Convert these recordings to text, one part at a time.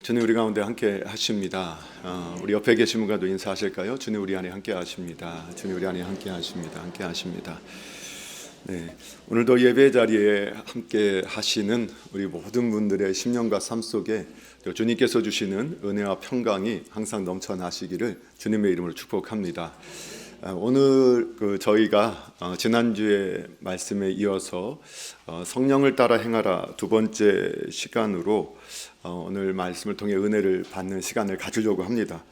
주님 우리 가운데 함께 하십니다. 우리 옆에 계신 분과도 인사하실까요? 주님 우리 안에 함께 하십니다. 주님 우리 안에 함께 하십니다. 함께 하십니다. 네, 오늘도 예배 자리에 함께 하시는 우리 모든 분들의 심령과 삶 속에 주님께서 주시는 은혜와 평강이 항상 넘쳐나시기를 주님의 이름으로 축복합니다. 오늘 저희가 지난주의 말씀에 이어서 성령을 따라 행하라 두 번째 시간으로 오늘 말씀을 통해 은혜를 받는 시간을 가지려고 합니다.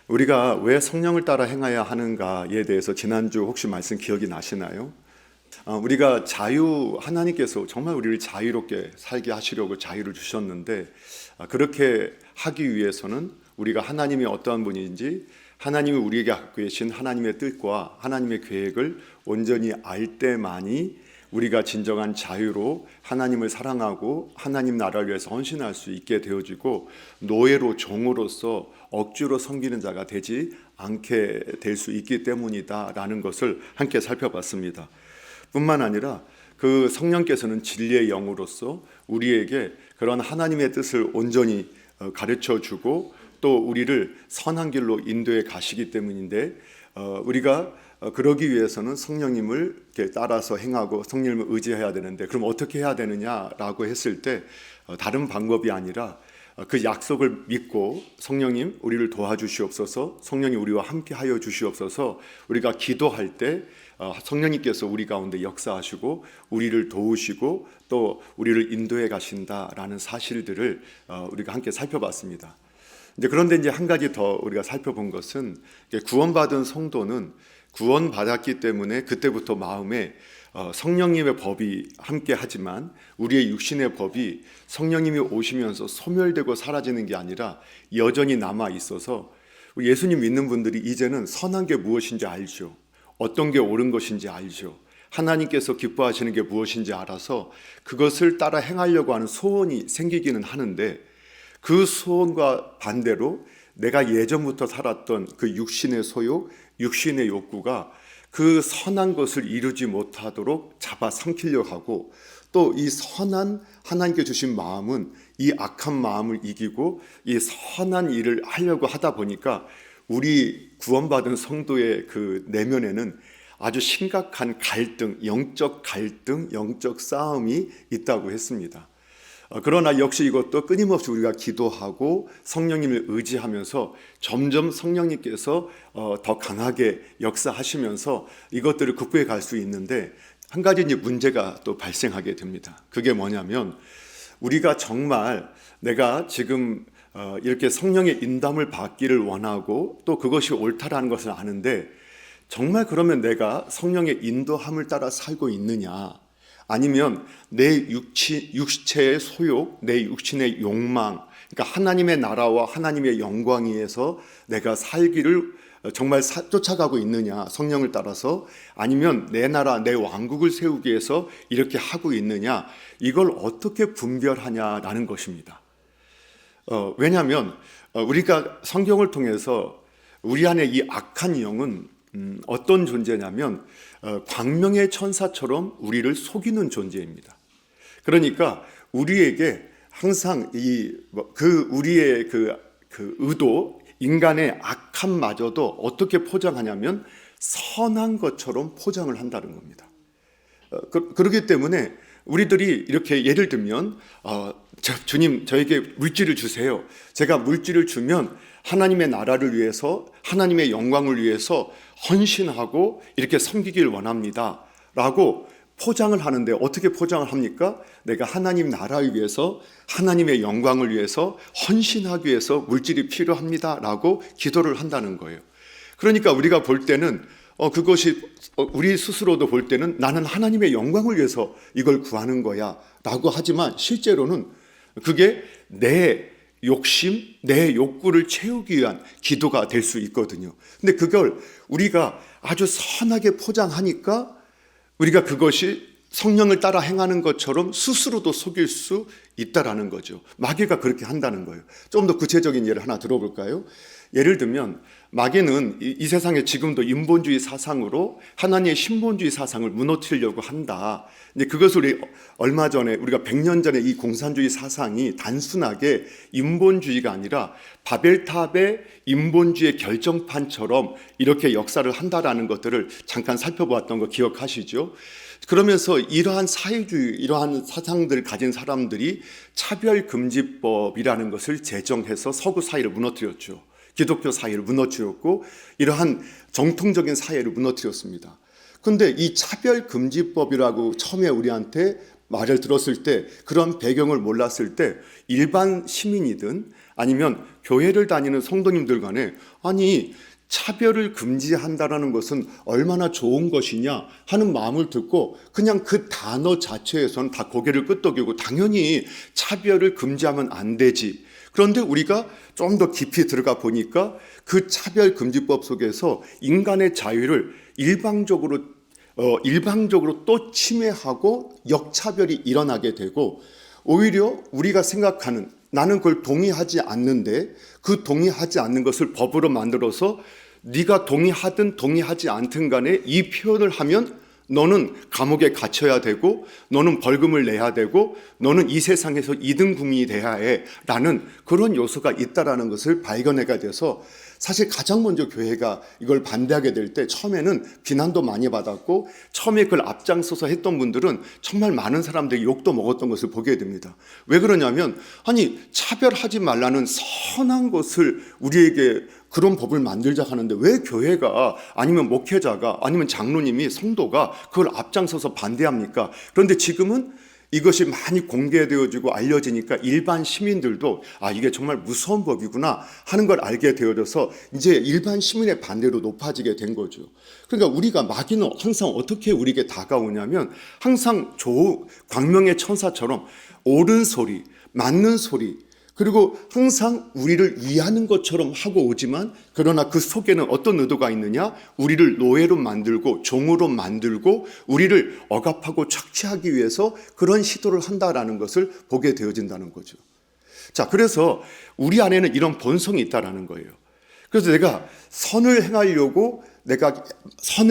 우리가 왜 성령을 따라 행해야 하는가에 대해서 지난주 혹시 말씀 기억이 나시나요? 우리가 하나님께서 정말 우리를 자유롭게 살게 하시려고 자유를 주셨는데, 그렇게 하기 위해서는 우리가 하나님이 어떠한 분인지, 하나님이 우리에게 갖고 계신 하나님의 뜻과 하나님의 계획을 온전히 알 때만이 우리가 진정한 자유로 하나님을 사랑하고 하나님 나라를 위해서 헌신할 수 있게 되어지고, 노예로 종으로서 억지로 섬기는 자가 되지 않게 될 수 있기 때문이다라는 것을 함께 살펴봤습니다. 뿐만 아니라 그 성령께서는 진리의 영으로서 우리에게 그런 하나님의 뜻을 온전히 가르쳐주고 또 우리를 선한 길로 인도해 가시기 때문인데, 우리가 그러기 위해서는 성령님을 따라서 행하고 성령님을 의지해야 되는데, 그럼 어떻게 해야 되느냐라고 했을 때 다른 방법이 아니라 그 약속을 믿고 성령님 우리를 도와주시옵소서, 성령님 우리와 함께 하여 주시옵소서, 우리가 기도할 때 성령님께서 우리 가운데 역사하시고 우리를 도우시고 또 우리를 인도해 가신다라는 사실들을 우리가 함께 살펴봤습니다. 그런데 한 가지 더 우리가 살펴본 것은, 구원받은 성도는 구원받았기 때문에 그때부터 마음에 성령님의 법이 함께 하지만 우리의 육신의 법이 성령님이 오시면서 소멸되고 사라지는 게 아니라 여전히 남아 있어서, 예수님 믿는 분들이 이제는 선한 게 무엇인지 알죠. 어떤 게 옳은 것인지 알죠. 하나님께서 기뻐하시는 게 무엇인지 알아서 그것을 따라 행하려고 하는 소원이 생기기는 하는데, 그 소원과 반대로 내가 예전부터 살았던 그 육신의 소욕, 육신의 욕구가 그 선한 것을 이루지 못하도록 잡아삼키려고 하고, 또 이 선한 하나님께 주신 마음은 이 악한 마음을 이기고 이 선한 일을 하려고 하다 보니까 우리 구원받은 성도의 그 내면에는 아주 심각한 갈등, 영적 싸움이 있다고 했습니다. 그러나 역시 이것도 끊임없이 우리가 기도하고 성령님을 의지하면서 점점 성령님께서 더 강하게 역사하시면서 이것들을 극복해 갈 수 있는데, 한 가지 이제 문제가 또 발생하게 됩니다. 그게 뭐냐면, 우리가 정말 내가 지금 이렇게 성령의 인도함을 받기를 원하고 또 그것이 옳다라는 것을 아는데, 정말 그러면 내가 성령의 인도함을 따라 살고 있느냐, 아니면 내 육체의 소욕, 내 육신의 욕망, 그러니까 하나님의 나라와 하나님의 영광 위에서 내가 살기를 정말 쫓아가고 있느냐, 성령을 따라서, 아니면 내 나라, 내 왕국을 세우기 위해서 이렇게 하고 있느냐, 이걸 어떻게 분별하냐라는 것입니다. 왜냐하면 우리가 성경을 통해서 우리 안에 이 악한 영은 어떤 존재냐면 광명의 천사처럼 우리를 속이는 존재입니다. 그러니까 우리에게 항상 우리의 그 의도, 인간의 악함마저도 어떻게 포장하냐면 선한 것처럼 포장을 한다는 겁니다. 그렇기 때문에 우리들이 이렇게 예를 들면 주님 저에게 물질을 주세요. 제가 물질을 주면 하나님의 나라를 위해서, 하나님의 영광을 위해서 헌신하고 이렇게 섬기길 원합니다 라고 포장을 하는데, 어떻게 포장을 합니까? 내가 하나님 나라를 위해서, 하나님의 영광을 위해서 헌신하기 위해서 물질이 필요합니다 라고 기도를 한다는 거예요. 그러니까 우리가 볼 때는 그것이 우리 스스로도 볼 때는 나는 하나님의 영광을 위해서 이걸 구하는 거야 라고 하지만, 실제로는 그게 내 욕심, 내 욕구를 채우기 위한 기도가 될 수 있거든요. 근데 그걸 우리가 아주 선하게 포장하니까 우리가 그것이 성령을 따라 행하는 것처럼 스스로도 속일 수 있다라는 거죠. 마귀가 그렇게 한다는 거예요. 좀 더 구체적인 예를 하나 들어볼까요? 예를 들면 마귀는 이 세상에 지금도 인본주의 사상으로 하나님의 신본주의 사상을 무너뜨리려고 한다. 근데 그것을 얼마 전에 우리가 100년 전에 이 공산주의 사상이 단순하게 인본주의가 아니라 바벨탑의 인본주의 결정판처럼 이렇게 역사를 한다라는 것들을 잠깐 살펴보았던 거 기억하시죠? 그러면서 이러한 사회주의, 이러한 사상들을 가진 사람들이 차별금지법이라는 것을 제정해서 서구 사회를 무너뜨렸죠. 기독교 사회를 무너뜨렸고 이러한 정통적인 사회를 무너뜨렸습니다. 그런데 이 차별금지법이라고 처음에 우리한테 말을 들었을 때, 그런 배경을 몰랐을 때 일반 시민이든 아니면 교회를 다니는 성도님들 간에 아니 차별을 금지한다라는 것은 얼마나 좋은 것이냐 하는 마음을 듣고 그냥 그 단어 자체에서는 다 고개를 끄덕이고 당연히 차별을 금지하면 안 되지. 그런데 우리가 좀 더 깊이 들어가 보니까 그 차별금지법 속에서 인간의 자유를 일방적으로 또 침해하고 역차별이 일어나게 되고, 오히려 우리가 생각하는 나는 그걸 동의하지 않는데 그 동의하지 않는 것을 법으로 만들어서 네가 동의하든 동의하지 않든 간에 이 표현을 하면 너는 감옥에 갇혀야 되고 너는 벌금을 내야 되고 너는 이 세상에서 2등 국민이 돼야 해 라는 그런 요소가 있다라는 것을 발견하게 돼서, 사실 가장 먼저 교회가 이걸 반대하게 될 때 처음에는 비난도 많이 받았고 처음에 그걸 앞장서서 했던 분들은 정말 많은 사람들이 욕도 먹었던 것을 보게 됩니다. 왜 그러냐면 아니 차별하지 말라는 선한 것을 우리에게 그런 법을 만들자 하는데 왜 교회가 아니면 목회자가 아니면 장로님이 성도가 그걸 앞장서서 반대합니까? 그런데 지금은 이것이 많이 공개되어지고 알려지니까 일반 시민들도 아 이게 정말 무서운 법이구나 하는 걸 알게 되어져서 이제 일반 시민의 반대로 높아지게 된 거죠. 그러니까 우리가 마귀는 항상 어떻게 우리에게 다가오냐면 항상 광명의 천사처럼 옳은 소리, 맞는 소리, 그리고 항상 우리를 위하는 것처럼 하고 오지만 그러나 그 속에는 어떤 의도가 있느냐? 우리를 노예로 만들고 종으로 만들고 우리를 억압하고 착취하기 위해서 그런 시도를 한다라는 것을 보게 되어진다는 거죠. 자, 그래서 우리 안에는 이런 본성이 있다라는 거예요. 그래서 내가 선을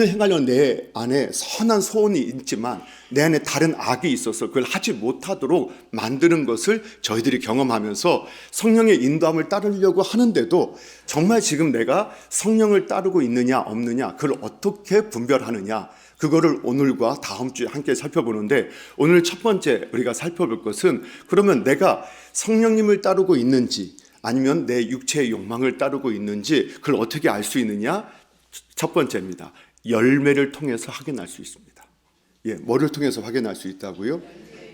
행하려는 내 안에 선한 소원이 있지만 내 안에 다른 악이 있어서 그걸 하지 못하도록 만드는 것을 저희들이 경험하면서 성령의 인도함을 따르려고 하는데도 정말 지금 내가 성령을 따르고 있느냐 없느냐 그걸 어떻게 분별하느냐, 그거를 오늘과 다음 주에 함께 살펴보는데, 오늘 첫 번째 우리가 살펴볼 것은 그러면 내가 성령님을 따르고 있는지 아니면 내 육체의 욕망을 따르고 있는지 그걸 어떻게 알 수 있느냐? 첫 번째입니다. 열매를 통해서 확인할 수 있습니다. 예, 뭐를 통해서 확인할 수 있다고요?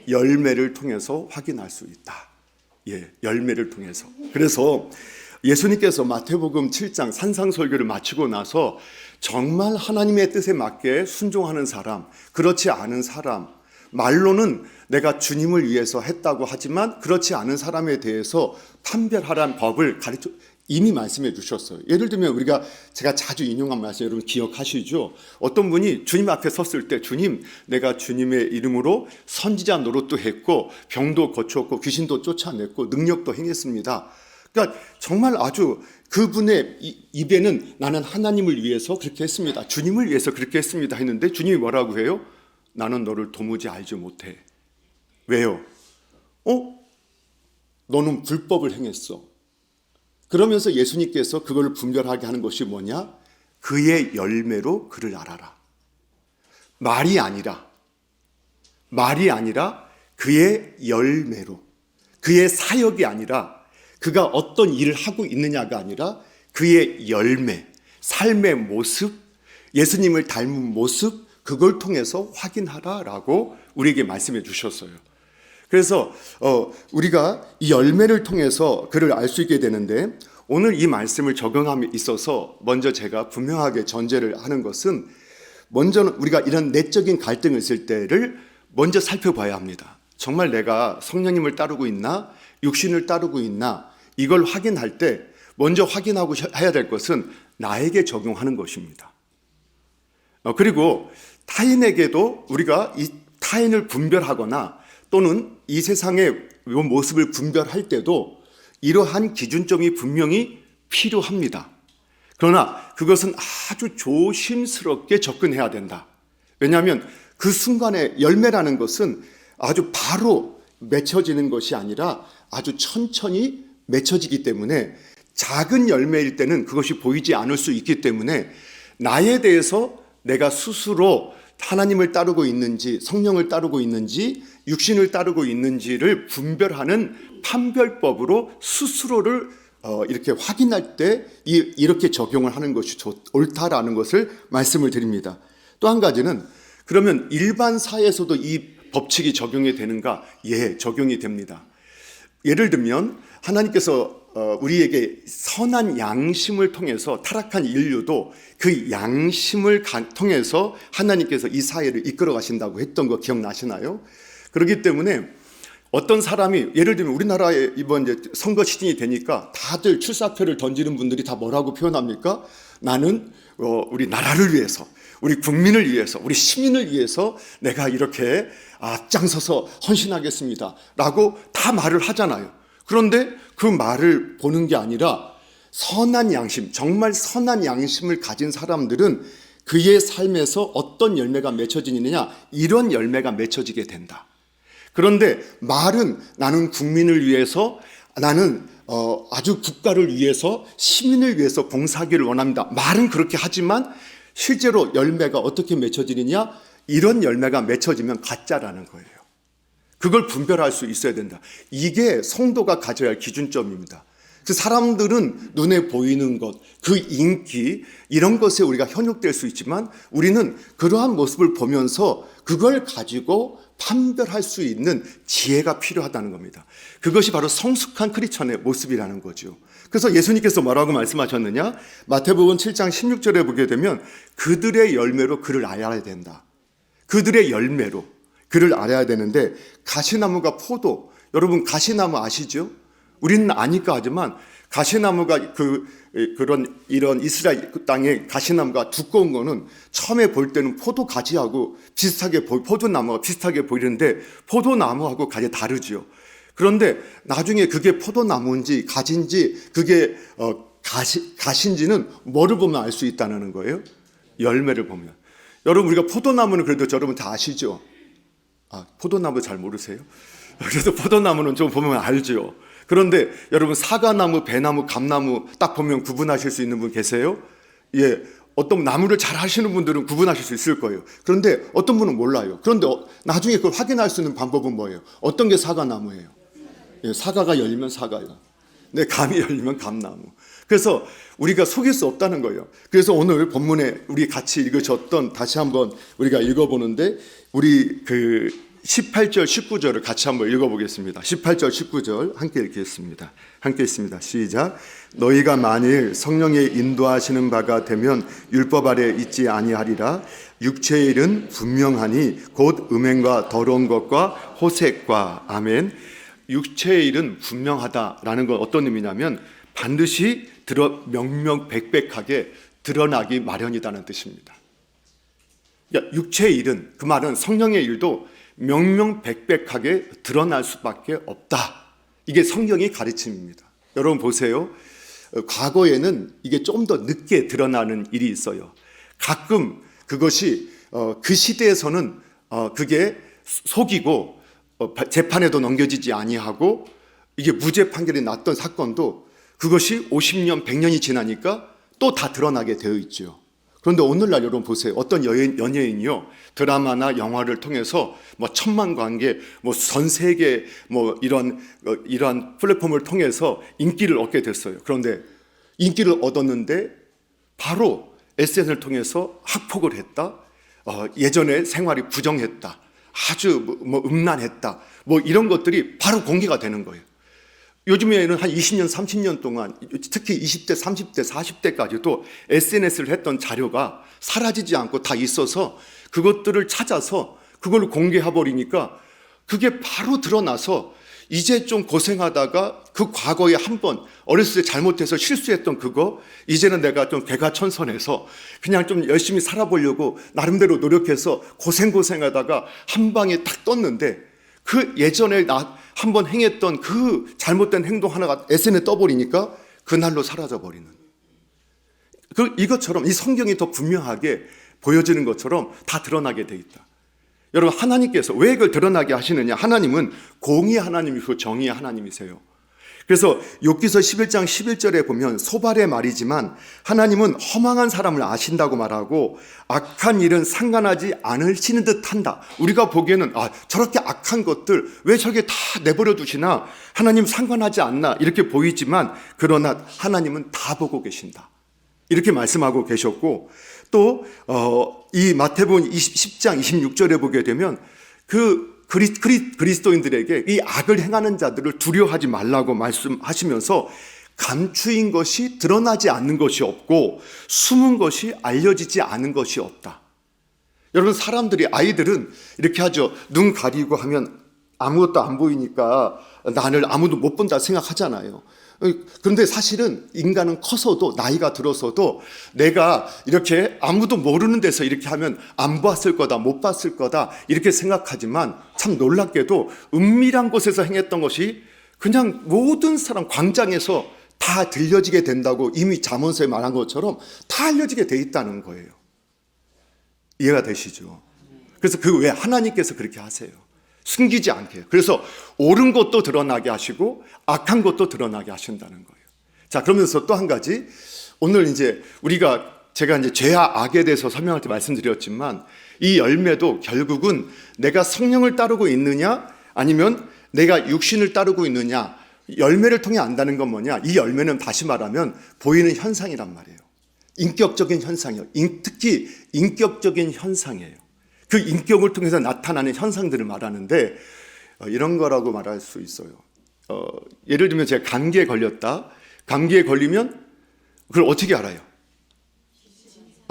열매를 통해서 확인할 수 있다. 예, 열매를 통해서. 그래서 예수님께서 마태복음 7장 산상설교를 마치고 나서 정말 하나님의 뜻에 맞게 순종하는 사람, 그렇지 않은 사람, 말로는 내가 주님을 위해서 했다고 하지만 그렇지 않은 사람에 대해서 판별하라는 법을 이미 말씀해 주셨어요. 예를 들면 제가 자주 인용한 말씀 여러분 기억하시죠? 어떤 분이 주님 앞에 섰을 때 주님, 내가 주님의 이름으로 선지자 노릇도 했고 병도 고쳤고 귀신도 쫓아냈고 능력도 행했습니다. 그러니까 정말 아주 그분의 입에는 나는 하나님을 위해서 그렇게 했습니다, 주님을 위해서 그렇게 했습니다 했는데 주님이 뭐라고 해요? 나는 너를 도무지 알지 못해. 왜요? 너는 불법을 행했어. 그러면서 예수님께서 그걸 분별하게 하는 것이 뭐냐? 그의 열매로 그를 알아라. 말이 아니라 그의 열매로, 그의 사역이 아니라 그가 어떤 일을 하고 있느냐가 아니라 그의 열매, 삶의 모습, 예수님을 닮은 모습, 그걸 통해서 확인하라라고 우리에게 말씀해 주셨어요. 그래서 우리가 이 열매를 통해서 그를 알 수 있게 되는데, 오늘 이 말씀을 적용함에 있어서 먼저 제가 분명하게 전제를 하는 것은, 먼저는 우리가 이런 내적인 갈등이 있을 때를 먼저 살펴봐야 합니다. 정말 내가 성령님을 따르고 있나 육신을 따르고 있나, 이걸 확인할 때 먼저 확인하고 해야 될 것은 나에게 적용하는 것입니다. 그리고 타인에게도 우리가 이 타인을 분별하거나 또는 이 세상에 이 모습을 분별할 때도 이러한 기준점이 분명히 필요합니다. 그러나 그것은 아주 조심스럽게 접근해야 된다. 왜냐하면 그 순간에 열매라는 것은 아주 바로 맺혀지는 것이 아니라 아주 천천히 맺혀지기 때문에 작은 열매일 때는 그것이 보이지 않을 수 있기 때문에 나에 대해서 내가 스스로 하나님을 따르고 있는지 성령을 따르고 있는지 육신을 따르고 있는지를 분별하는 판별법으로 스스로를 이렇게 확인할 때 이렇게 적용을 하는 것이 옳다라는 것을 말씀을 드립니다. 또 한 가지는 그러면 일반 사회에서도 이 법칙이 적용이 되는가? 예, 적용이 됩니다. 예를 들면 하나님께서 우리에게 선한 양심을 통해서 타락한 인류도 그 양심을 통해서 하나님께서 이 사회를 이끌어 가신다고 했던 거 기억나시나요? 그렇기 때문에 어떤 사람이 예를 들면 우리나라에 이번 이제 선거 시즌이 되니까 다들 출사표를 던지는 분들이 다 뭐라고 표현합니까? 나는 우리 나라를 위해서, 우리 국민을 위해서, 우리 시민을 위해서 내가 이렇게 앞장서서 헌신하겠습니다 라고 다 말을 하잖아요. 그런데 그 말을 보는 게 아니라 선한 양심, 정말 선한 양심을 가진 사람들은 그의 삶에서 어떤 열매가 맺혀지느냐, 이런 열매가 맺혀지게 된다. 그런데 말은 나는 국민을 위해서, 나는 아주 국가를 위해서, 시민을 위해서 봉사하기를 원합니다. 말은 그렇게 하지만 실제로 열매가 어떻게 맺혀지느냐, 이런 열매가 맺혀지면 가짜라는 거예요. 그걸 분별할 수 있어야 된다. 이게 성도가 가져야 할 기준점입니다. 그 사람들은 눈에 보이는 것, 그 인기 이런 것에 우리가 현혹될 수 있지만 우리는 그러한 모습을 보면서 그걸 가지고 판별할 수 있는 지혜가 필요하다는 겁니다. 그것이 바로 성숙한 크리스천의 모습이라는 거죠. 그래서 예수님께서 뭐라고 말씀하셨느냐? 마태복음 7장 16절에 보게 되면 그들의 열매로 그를 알아야 된다. 그들의 열매로 그를 알아야 되는데 가시나무가 포도, 여러분 가시나무 아시죠? 우리는 아니까 하지만 가시나무가 이런 이스라엘 땅에 가시나무가 두꺼운 거는 처음에 볼 때는 포도 가지하고 비슷하게 포도나무가 비슷하게 보이는데 포도나무하고 가지 다르죠. 그런데 나중에 그게 포도나무인지 가지인지 그게 가시인지는 뭐를 보면 알 수 있다는 거예요? 열매를 보면. 여러분 우리가 포도나무는 그래도 여러분 다 아시죠? 포도나무 잘 모르세요? 그래서 포도나무는 좀 보면 알죠. 그런데 여러분 사과나무, 배나무, 감나무 딱 보면 구분하실 수 있는 분 계세요? 예, 어떤 나무를 잘 하시는 분들은 구분하실 수 있을 거예요. 그런데 어떤 분은 몰라요. 그런데 나중에 그걸 확인할 수 있는 방법은 뭐예요? 어떤 게 사과나무예요? 예, 사과가 열리면 사과요. 네, 감이 열리면 감나무. 그래서 우리가 속일 수 없다는 거예요. 그래서 오늘 본문에 우리 같이 읽으셨던 다시 한번 우리가 읽어보는데 우리 18절 19절을 같이 한번 읽어보겠습니다. 18절 19절 함께 읽겠습니다. 함께 읽습니다. 시작. 너희가 만일 성령의 인도하시는 바가 되면 율법 아래 있지 아니하리라. 육체의 일은 분명하니 곧 음행과 더러운 것과 호색과. 아멘. 육체의 일은 분명하다라는 건 어떤 의미냐면 반드시 명명백백하게 드러나기 마련이라는 뜻입니다. 육체의 일은, 그 말은 성령의 일도 명명백백하게 드러날 수밖에 없다. 이게 성경의 가르침입니다. 여러분 보세요. 과거에는 이게 좀 더 늦게 드러나는 일이 있어요. 가끔 그것이 그 시대에서는 그게 속이고 재판에도 넘겨지지 아니하고 이게 무죄 판결이 났던 사건도 그것이 50년, 100년이 지나니까 또 다 드러나게 되어 있죠. 그런데 오늘날 여러분 보세요. 어떤 연예인이요, 드라마나 영화를 통해서 천만 관계, 전 세계 이런 플랫폼을 통해서 인기를 얻게 됐어요. 그런데 인기를 얻었는데 바로 SNS를 통해서 학폭을 했다. 예전에 생활이 부정했다. 아주 음란했다. 이런 것들이 바로 공개가 되는 거예요. 요즘에는 한 20년, 30년 동안 특히 20대, 30대, 40대까지도 SNS를 했던 자료가 사라지지 않고 다 있어서 그것들을 찾아서 그걸 공개해버리니까 그게 바로 드러나서 이제 좀 고생하다가 그 과거에 한번 어렸을 때 잘못해서 실수했던 그거 이제는 내가 좀 개가천선해서 그냥 좀 열심히 살아보려고 나름대로 노력해서 고생하다가 한 방에 딱 떴는데 그 예전에 나 한번 행했던 그 잘못된 행동 하나가 SNS에 떠버리니까 그날로 사라져버리는, 이것처럼 이 성경이 더 분명하게 보여지는 것처럼 다 드러나게 돼 있다. 여러분, 하나님께서 왜 그걸 드러나게 하시느냐? 하나님은 공의 하나님이고 정의의 하나님이세요. 그래서 욥기서 11장 11절에 보면 소발의 말이지만 하나님은 허망한 사람을 아신다고 말하고 악한 일은 상관하지 않으시는 듯 한다. 우리가 보기에는 저렇게 악한 것들 왜 저렇게 다 내버려 두시나, 하나님 상관하지 않나 이렇게 보이지만, 그러나 하나님은 다 보고 계신다, 이렇게 말씀하고 계셨고, 또 이 마태복음 10장 26절에 보게 되면 그리스도인들에게 이 악을 행하는 자들을 두려워하지 말라고 말씀하시면서 감추인 것이 드러나지 않는 것이 없고 숨은 것이 알려지지 않은 것이 없다. 여러분, 아이들은 이렇게 하죠. 눈 가리고 하면 아무것도 안 보이니까 나를 아무도 못 본다 생각하잖아요. 그런데 사실은 인간은 커서도, 나이가 들어서도 내가 이렇게 아무도 모르는 데서 이렇게 하면 안 봤을 거다, 못 봤을 거다 이렇게 생각하지만, 참 놀랍게도 은밀한 곳에서 행했던 것이 그냥 모든 사람 광장에서 다 들려지게 된다고 이미 잠언서에 말한 것처럼 다 알려지게 돼 있다는 거예요. 이해가 되시죠? 그래서 왜 하나님께서 그렇게 하세요? 숨기지 않게. 그래서 옳은 것도 드러나게 하시고 악한 것도 드러나게 하신다는 거예요. 자, 그러면서 또 한 가지, 오늘 제가 이제 죄와 악에 대해서 설명할 때 말씀드렸지만, 이 열매도 결국은 내가 성령을 따르고 있느냐 아니면 내가 육신을 따르고 있느냐, 열매를 통해 안다는 건 뭐냐? 이 열매는 다시 말하면 보이는 현상이란 말이에요. 인격적인 현상이에요. 특히 인격적인 현상이에요. 그 인격을 통해서 나타나는 현상들을 말하는데, 이런 거라고 말할 수 있어요. 예를 들면 제가 감기에 걸렸다. 감기에 걸리면 그걸 어떻게 알아요?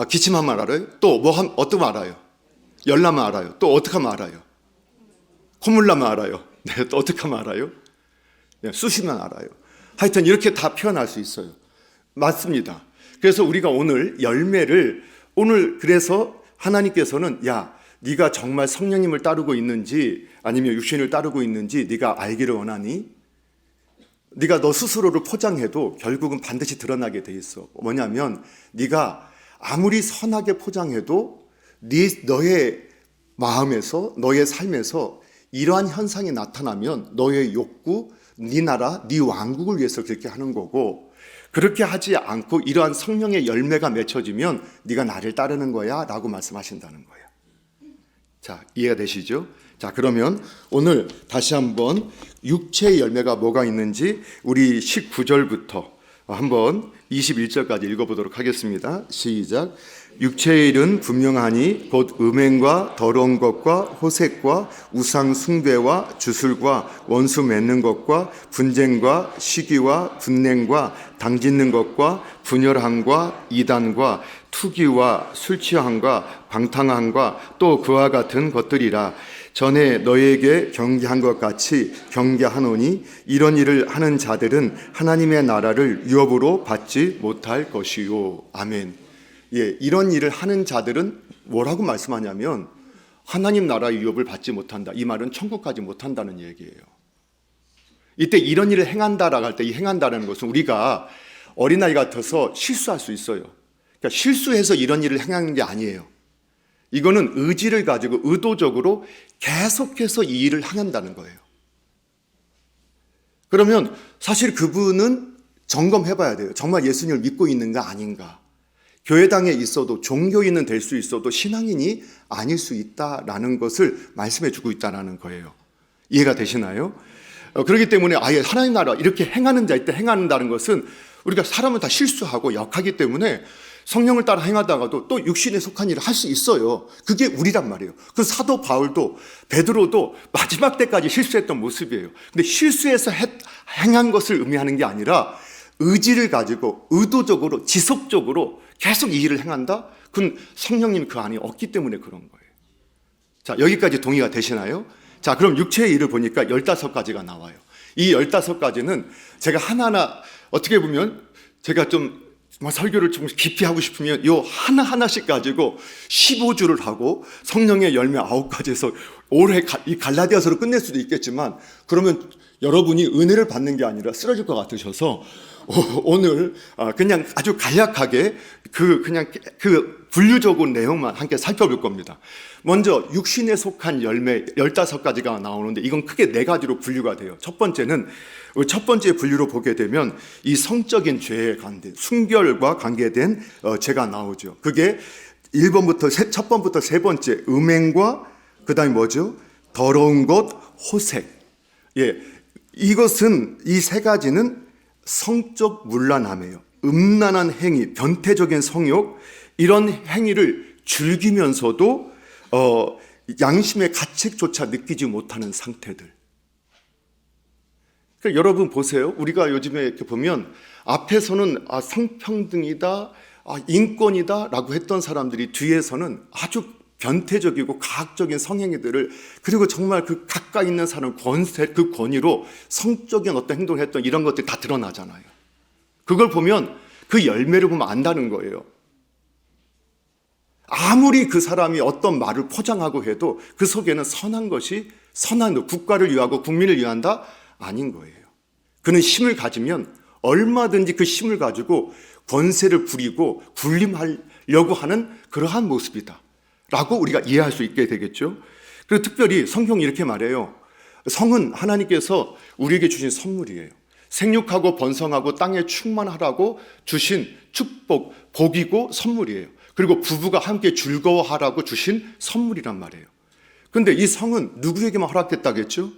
기침하면 알아요? 또 어떻게 알아요? 열나면 알아요? 또 어떻게 하면 알아요? 콧물 나면 알아요? 네, 또 어떻게 하면 알아요? 네, 쑤시면 알아요. 하여튼 이렇게 다 표현할 수 있어요. 맞습니다. 그래서 우리가 오늘 열매를, 그래서 하나님께서는 네가 정말 성령님을 따르고 있는지 아니면 육신을 따르고 있는지 네가 알기를 원하니? 네가 너 스스로를 포장해도 결국은 반드시 드러나게 돼 있어. 뭐냐면 네가 아무리 선하게 포장해도 너의 마음에서, 너의 삶에서 이러한 현상이 나타나면 너의 욕구, 네 나라, 네 왕국을 위해서 그렇게 하는 거고, 그렇게 하지 않고 이러한 성령의 열매가 맺혀지면 네가 나를 따르는 거야 라고 말씀하신다는 거예요. 자, 이해가 되시죠? 자, 그러면 오늘 다시 한번 육체의 열매가 뭐가 있는지 우리 19절부터 한번 21절까지 읽어보도록 하겠습니다. 시작. 육체의 일은 분명하니 곧 음행과 더러운 것과 호색과 우상 숭배와 주술과 원수 맺는 것과 분쟁과 시기와 분냉과 당짓는 것과 분열함과 이단과 투기와 술 취함과 방탕함과 또 그와 같은 것들이라. 전에 너에게 경계한 것 같이 경계하노니 이런 일을 하는 자들은 하나님의 나라를 유업으로 받지 못할 것이요. 아멘. 이런 일을 하는 자들은 뭐라고 말씀하냐면 하나님 나라의 유업을 받지 못한다. 이 말은 천국까지 못한다는 얘기예요. 이때 이런 일을 행한다라고 할 때, 이 행한다라는 것은 우리가 어린아이 같아서 실수할 수 있어요. 그러니까 실수해서 이런 일을 행하는 게 아니에요. 이거는 의지를 가지고 의도적으로 계속해서 이 일을 행한다는 거예요. 그러면 사실 그분은 점검해 봐야 돼요. 정말 예수님을 믿고 있는가 아닌가. 교회당에 있어도, 종교인은 될 수 있어도 신앙인이 아닐 수 있다라는 것을 말씀해 주고 있다는 거예요. 이해가 되시나요? 그렇기 때문에 아예 하나님 나라 이렇게 행하는 자 이때 행한다는 것은, 우리가 사람은 다 실수하고 약하기 때문에 성령을 따라 행하다가도 또 육신에 속한 일을 할 수 있어요. 그게 우리란 말이에요. 그 사도 바울도, 베드로도 마지막 때까지 실수했던 모습이에요. 근데 실수해서 행한 것을 의미하는 게 아니라 의지를 가지고 의도적으로 지속적으로 계속 이 일을 행한다? 그건 성령님 그 안에 없기 때문에 그런 거예요. 자, 여기까지 동의가 되시나요? 자, 그럼 육체의 일을 보니까 15가지가 나와요. 이 15가지는 제가 하나하나 어떻게 보면 제가 좀 정말 설교를 좀 깊이 하고 싶으면 요 하나하나씩 가지고 15주를 하고 성령의 열매 9가지에서 올해 이 갈라디아서로 끝낼 수도 있겠지만, 그러면 여러분이 은혜를 받는 게 아니라 쓰러질 것 같으셔서 오늘 그냥 아주 간략하게 그냥 분류적인 내용만 함께 살펴볼 겁니다. 먼저 육신에 속한 열매 15가지가 나오는데 이건 크게 4가지로 분류가 돼요. 첫 번째 분류로 보게 되면 이 성적인 죄에 관계, 순결과 관계된 죄가 나오죠. 그게 1번부터 첫 번부터 세 번째 음행과 그다음에 뭐죠? 더러운 것, 호색. 예, 이것은 이 3가지는 성적 문란함이에요. 음란한 행위, 변태적인 성욕, 이런 행위를 즐기면서도 양심의 가책조차 느끼지 못하는 상태들. 그러니까 여러분 보세요. 우리가 요즘에 이렇게 보면 앞에서는 성평등이다, 인권이다라고 했던 사람들이 뒤에서는 아주 변태적이고 가학적인 성행위들을, 그리고 정말 그 가까이 있는 사람 권세, 그 권위로 성적인 어떤 행동을 했던 이런 것들이 다 드러나잖아요. 그걸 보면 그 열매를 보면 안다는 거예요. 아무리 그 사람이 어떤 말을 포장하고 해도 그 속에는 선한 것이, 선한 국가를 위하고 국민을 위한다? 아닌 거예요. 그는 힘을 가지면 얼마든지 그 힘을 가지고 권세를 부리고 군림하려고 하는 그러한 모습이다 라고 우리가 이해할 수 있게 되겠죠. 그리고 특별히 성경이 이렇게 말해요. 성은 하나님께서 우리에게 주신 선물이에요. 생육하고 번성하고 땅에 충만하라고 주신 축복, 복이고 선물이에요. 그리고 부부가 함께 즐거워하라고 주신 선물이란 말이에요. 그런데 이 성은 누구에게만 허락됐다겠죠?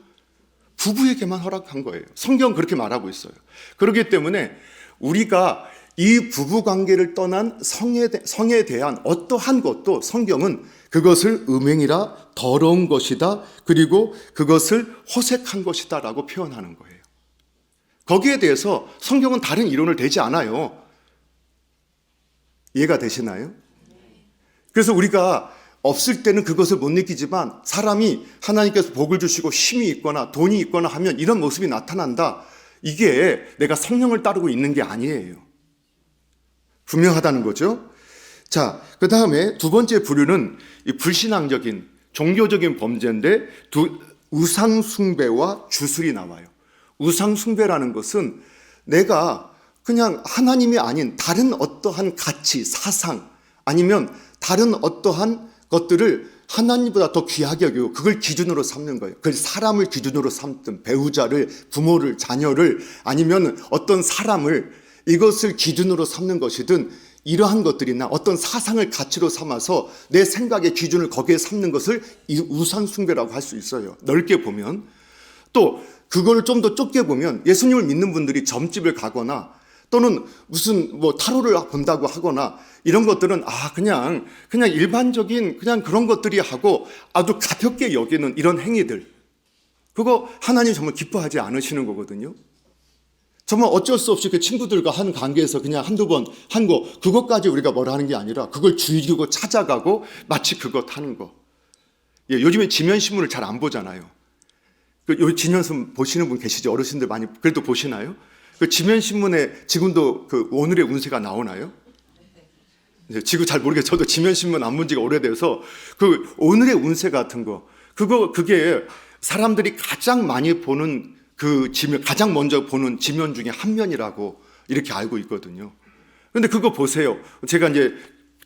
부부에게만 허락한 거예요. 성경은 그렇게 말하고 있어요. 그렇기 때문에 우리가 이 부부관계를 떠난 성에 대한 어떠한 것도 성경은 그것을 음행이라, 더러운 것이다, 그리고 그것을 호색한 것이다 라고 표현하는 거예요. 거기에 대해서 성경은 다른 이론을 대지 않아요. 이해가 되시나요? 그래서 우리가 없을 때는 그것을 못 느끼지만 사람이 하나님께서 복을 주시고 힘이 있거나 돈이 있거나 하면 이런 모습이 나타난다. 이게 내가 성령을 따르고 있는 게 아니에요. 분명하다는 거죠. 자, 그 다음에 2번째 부류는 이 불신앙적인 종교적인 범죄인데 우상숭배와 주술이 나와요. 우상숭배라는 것은 내가 그냥 하나님이 아닌 다른 어떠한 가치, 사상, 아니면 다른 어떠한 것들을 하나님보다 더 귀하게 여기고 그걸 기준으로 삼는 거예요. 그걸 사람을 기준으로 삼든 배우자를, 부모를, 자녀를, 아니면 어떤 사람을, 이것을 기준으로 삼는 것이든 이러한 것들이나 어떤 사상을 가치로 삼아서 내 생각의 기준을 거기에 삼는 것을 이 우상숭배라고 할 수 있어요. 넓게 보면. 또 그걸 좀 더 좁게 보면 예수님을 믿는 분들이 점집을 가거나 또는 무슨 타로를 본다고 하거나 이런 것들은 그냥 일반적인 그냥 그런 것들이 하고 아주 가볍게 여기는 이런 행위들, 그거 하나님 정말 기뻐하지 않으시는 거거든요. 정말 어쩔 수 없이 그 친구들과 한 관계에서 그냥 한두 번 한 거, 그것까지 우리가 뭐라 하는 게 아니라 그걸 즐기고 찾아가고 마치 그것 하는 거. 예, 요즘에 지면신문을 잘 안 보잖아요. 요 지면신 보시는 분 계시죠? 어르신들 많이 그래도 보시나요? 그 지면신문에 지금도 그 오늘의 운세가 나오나요? 지금 잘 모르겠어요. 저도 지면신문 안 본 지가 오래돼서 그 오늘의 운세 같은 거, 그게 사람들이 가장 많이 보는 그 지면, 가장 먼저 보는 지면 중에 한 면이라고 이렇게 알고 있거든요. 근데 그거 보세요. 제가 이제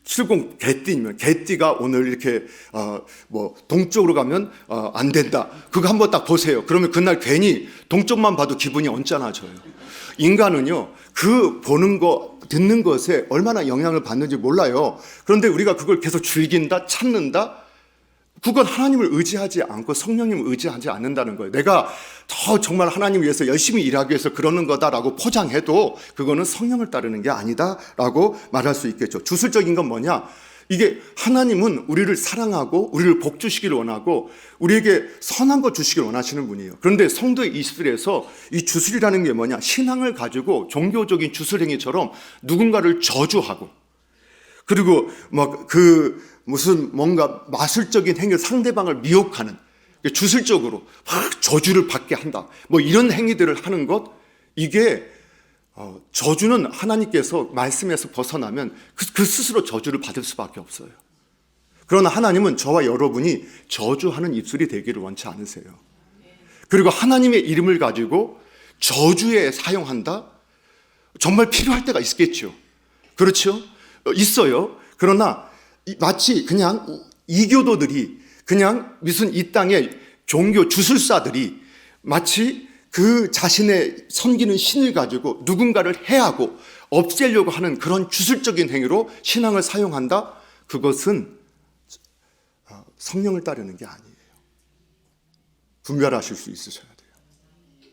70 개띠면 개띠가 오늘 이렇게 동쪽으로 가면 안 된다. 그거 한번 딱 보세요. 그러면 그날 괜히 동쪽만 봐도 기분이 언짢아져요. 인간은요, 그 보는 거, 듣는 것에 얼마나 영향을 받는지 몰라요. 그런데 우리가 그걸 계속 즐긴다, 찾는다? 그건 하나님을 의지하지 않고 성령님을 의지하지 않는다는 거예요. 내가 정말 하나님 위해서 열심히 일하기 위해서 그러는 거다라고 포장해도 그거는 성령을 따르는 게 아니다라고 말할 수 있겠죠. 주술적인 건 뭐냐? 이게 하나님은 우리를 사랑하고 우리를 복 주시기를 원하고 우리에게 선한 것 주시기를 원하시는 분이에요. 그런데 성도의 이스라엘에서 이 주술이라는 게 뭐냐? 신앙을 가지고 종교적인 주술행위처럼 누군가를 저주하고, 그리고 무슨 뭔가 마술적인 행위, 상대방을 미혹하는, 주술적으로 막 저주를 받게 한다, 이런 행위들을 하는 것, 이게 저주는 하나님께서 말씀에서 벗어나면 그 스스로 저주를 받을 수밖에 없어요. 그러나 하나님은 저와 여러분이 저주하는 입술이 되기를 원치 않으세요. 그리고 하나님의 이름을 가지고 저주에 사용한다? 정말 필요할 때가 있겠죠. 그렇죠? 있어요. 그러나 마치 그냥 이교도들이, 그냥 무슨 이 땅의 종교 주술사들이 마치 그 자신의 섬기는 신을 가지고 누군가를 해하고 없애려고 하는 그런 주술적인 행위로 신앙을 사용한다? 그것은 성령을 따르는 게 아니에요. 분별하실 수 있으셔야 돼요.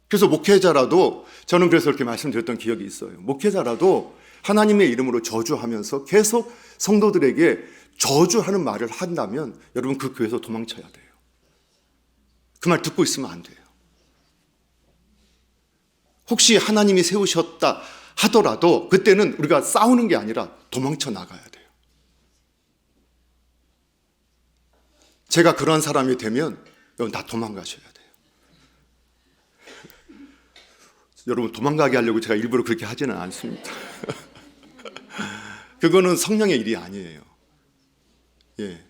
그래서 목회자라도, 저는 그래서 이렇게 말씀드렸던 기억이 있어요. 목회자라도 하나님의 이름으로 저주하면서 계속 성도들에게 저주하는 말을 한다면 여러분 그 교회에서 도망쳐야 돼요. 그 말 듣고 있으면 안 돼요. 혹시 하나님이 세우셨다 하더라도 그때는 우리가 싸우는 게 아니라 도망쳐 나가야 돼요. 제가 그런 사람이 되면 여러분 다 도망가셔야 돼요. 여러분 도망가게 하려고 제가 일부러 그렇게 하지는 않습니다. 그거는 성령의 일이 아니에요. 예.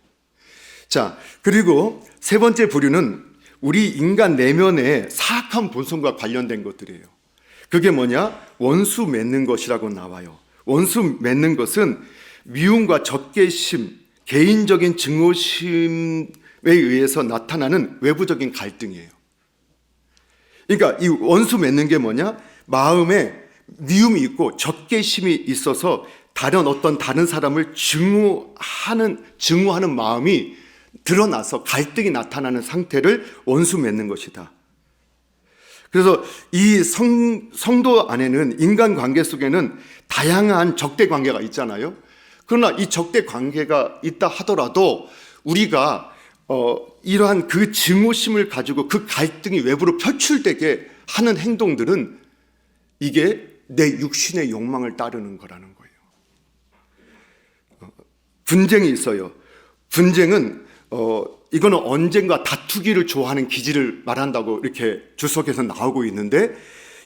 자, 그리고 세 번째 부류는 우리 인간 내면의 사악한 본성과 관련된 것들이에요. 그게 뭐냐? 원수 맺는 것이라고 나와요. 원수 맺는 것은 미움과 적개심, 개인적인 증오심에 의해서 나타나는 외부적인 갈등이에요. 그러니까 이 원수 맺는 게 뭐냐? 마음에 미움이 있고 적개심이 있어서 다른 사람을 증오하는 마음이 드러나서 갈등이 나타나는 상태를 원수 맺는 것이다. 그래서 이 성도 안에는, 인간 관계 속에는 다양한 적대 관계가 있잖아요. 그러나 이 적대 관계가 있다 하더라도 우리가 이러한 그 증오심을 가지고 그 갈등이 외부로 표출되게 하는 행동들은 이게 내 육신의 욕망을 따르는 거라는 거예요. 분쟁이 있어요. 분쟁은 이거는 언젠가 다투기를 좋아하는 기질을 말한다고 이렇게 주석에서 나오고 있는데,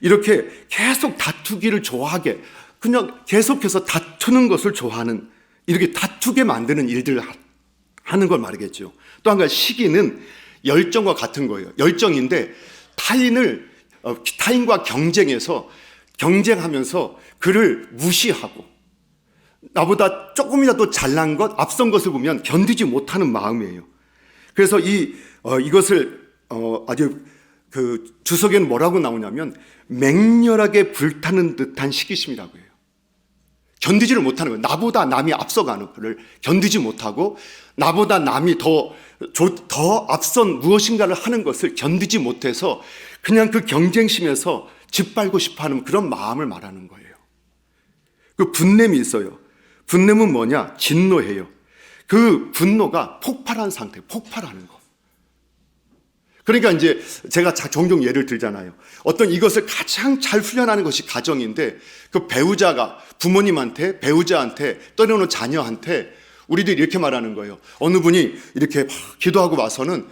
이렇게 계속 다투기를 좋아하게, 그냥 계속해서 다투는 것을 좋아하는, 이렇게 다투게 만드는 일들을 하는 걸 말하겠죠. 또 한 가지, 시기는 열정과 같은 거예요. 열정인데 타인과 경쟁하면서 그를 무시하고 나보다 조금이라도 잘난 것, 앞선 것을 보면 견디지 못하는 마음이에요. 그래서 이것을 아주 그 주석에는 뭐라고 나오냐면 맹렬하게 불타는 듯한 시기심이라고 해요. 견디지를 못하는 거예요. 나보다 남이 앞서가는 것을 견디지 못하고, 나보다 남이 더 앞선 무엇인가를 하는 것을 견디지 못해서 그냥 그 경쟁심에서 짓밟고 싶어하는 그런 마음을 말하는 거예요. 그 분냄이 있어요. 분냄은 뭐냐? 진노해요. 그 분노가 폭발한 상태, 폭발하는 거. 그러니까 이제 제가 종종 예를 들잖아요. 어떤 이것을 가장 잘 훈련하는 것이 가정인데, 그 배우자한테 또는 자녀한테 우리들이 이렇게 말하는 거예요. 어느 분이 이렇게 기도하고 와서는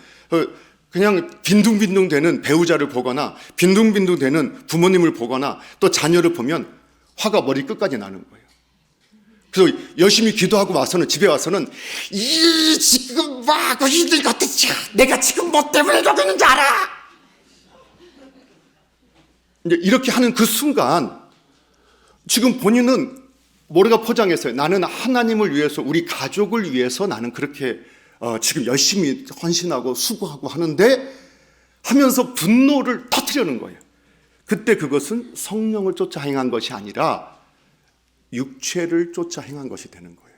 그냥 빈둥빈둥 되는 배우자를 보거나 빈둥빈둥 되는 부모님을 보거나 또 자녀를 보면 화가 머리 끝까지 나는 거예요. 그래서 열심히 기도하고 와서는, 집에 와서는 지금 이들 같은 내가 지금 뭐 때문에 이러고 있는 줄 알아? 이제 이렇게 하는 그 순간 지금 본인은 모래가 포장했어요. 나는 하나님을 위해서, 우리 가족을 위해서 나는 그렇게 지금 열심히 헌신하고 수고하고 하면서 분노를 터뜨리는 거예요. 그때 그것은 성령을 쫓아 행한 것이 아니라 육체를 쫓아 행한 것이 되는 거예요.